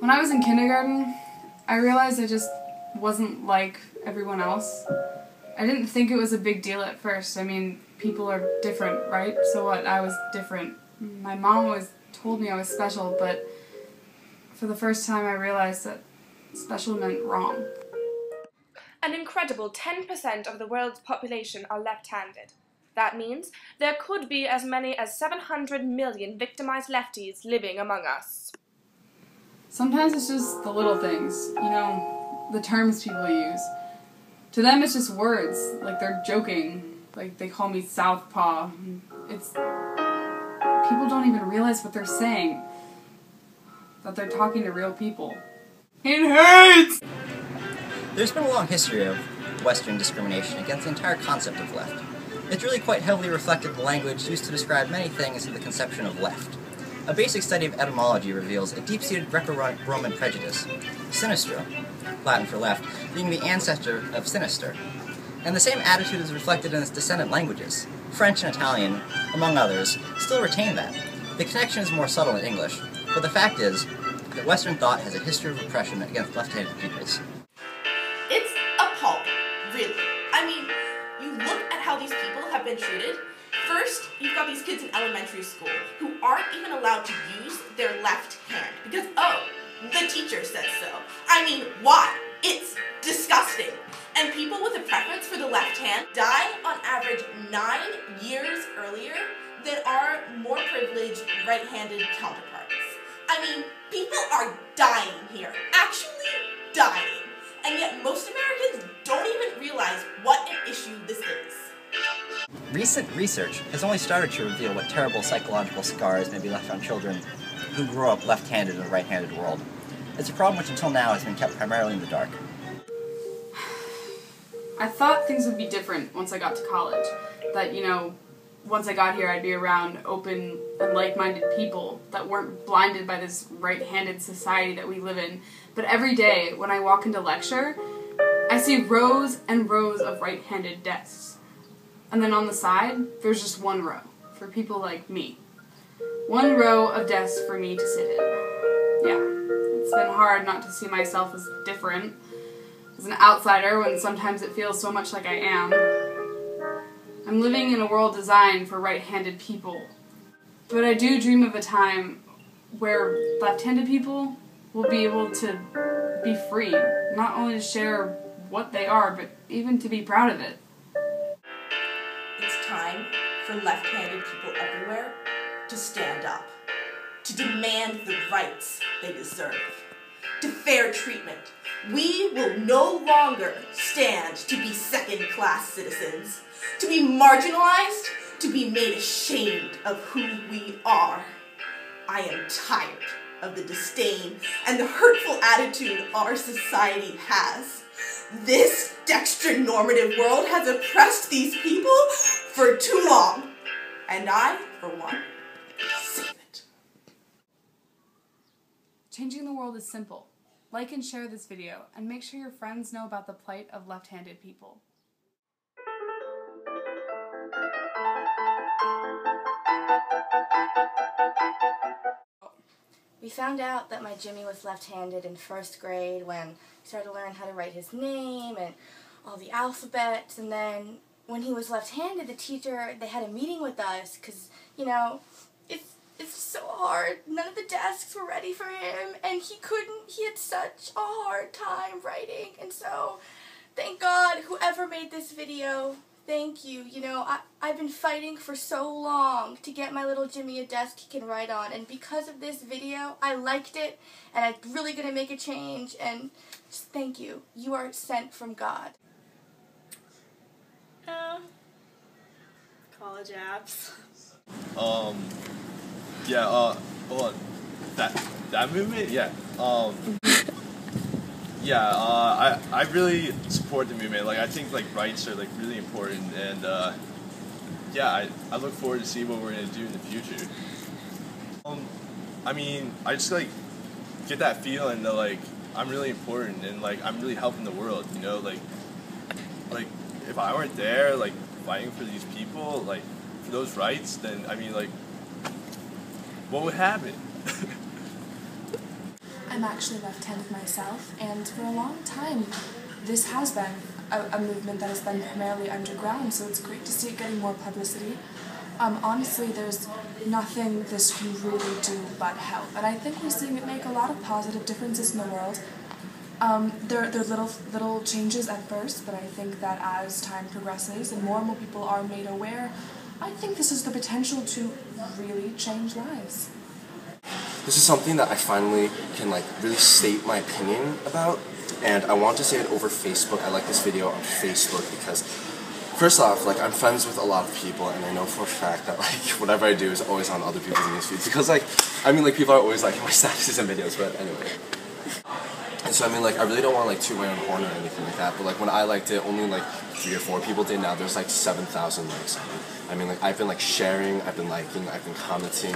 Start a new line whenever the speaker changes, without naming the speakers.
When I was in kindergarten, I realized I just wasn't like everyone else. I didn't think it was a big deal at first. I mean, people are different, right? So what? I was different. My mom always told me I was special, but for the first time I realized that special meant wrong.
An incredible 10% of the world's population are left-handed. That means there could be as many as 700 million victimized lefties living among us.
Sometimes it's just the little things, you know, the terms people use. To them it's just words, like they're joking, like they call me southpaw. People don't even realize what they're saying, that they're talking to real people. It hurts!
There's been a long history of Western discrimination against the entire concept of left. It's really quite heavily reflected in the language used to describe many things in the conception of left. A basic study of etymology reveals a deep-seated Greco-Roman prejudice, sinistra, Latin for left, being the ancestor of sinister. And the same attitude is reflected in its descendant languages. French and Italian, among others, still retain that. The connection is more subtle in English, but the fact is that Western thought has a history of oppression against left-handed peoples.
It's appalling, really. I mean, you look at how these people have been treated. First, you've got these kids in elementary school who aren't even allowed to use their left hand because, oh, the teacher says so. I mean, why? It's disgusting. And people with a preference for the left hand die on average 9 years earlier than our more privileged right-handed counterparts. I mean, people are dying here, actually dying. And yet most Americans don't even realize what an issue this is.
Recent research has only started to reveal what terrible psychological scars may be left on children who grow up left-handed in a right-handed world. It's a problem which until now has been kept primarily in the dark.
I thought things would be different once I got to college. That, you know, once I got here I'd be around open and like-minded people that weren't blinded by this right-handed society that we live in. But every day when I walk into lecture, I see rows and rows of right-handed desks. And then on the side, there's just one row for people like me. One row of desks for me to sit in. Yeah, it's been hard not to see myself as different, as an outsider, when sometimes it feels so much like I am. I'm living in a world designed for right-handed people. But I do dream of a time where left-handed people will be able to be free, not only to share what they are, but even to be proud of it.
It's time for left-handed people everywhere to stand up, to demand the rights they deserve, to fair treatment. We will no longer stand to be second-class citizens, to be marginalized, to be made ashamed of who we are. I am tired of the disdain and the hurtful attitude our society has. This dextronormative world has oppressed these people for too long, and I, for one, save it.
Changing the world is simple. Like and share this video, and make sure your friends know about the plight of left-handed people.
We found out that my Jimmy was left-handed in first grade when he started to learn how to write his name and all the alphabet, and then when he was left-handed, the teacher, they had a meeting with us because, you know, it's so hard. None of the desks were ready for him, and he had such a hard time writing, and so thank God whoever made this video. Thank you. You know, I've been fighting for so long to get my little Jimmy a desk he can write on, and because of this video, I liked it, and I'm really going to make a change, and just thank you. You are sent from God.
College apps.
Yeah, hold on. That movement? Yeah. I really support the movement. Like, I think, like, rights are, like, really important, and, yeah, I look forward to see what we're gonna do in the future. I mean, I just, like, get that feeling that, like, I'm really important, and, like, I'm really helping the world, you know? Like, if I weren't there, like, fighting for these people, like, for those rights, then, I mean, like, what would happen?
I'm actually left-handed myself, and for a long time this has been a movement that has been primarily underground, so it's great to see it getting more publicity. Honestly, there's nothing this can really do but help, and I think we're seeing it make a lot of positive differences in the world. There are little changes at first, but I think that as time progresses and more people are made aware, I think this has the potential to really change lives.
This is something that I finally can really state my opinion about, and I want to say it over Facebook. I like this video on Facebook because, first off, I'm friends with a lot of people, and I know for a fact that whatever I do is always on other people's newsfeeds because people are always liking my statuses and videos. But anyway, and so I really don't want to toot my own horn or anything like that. But when I liked it, only 3 or 4 people did. Now there's 7,000 likes on it. I've been sharing, I've been liking, I've been commenting.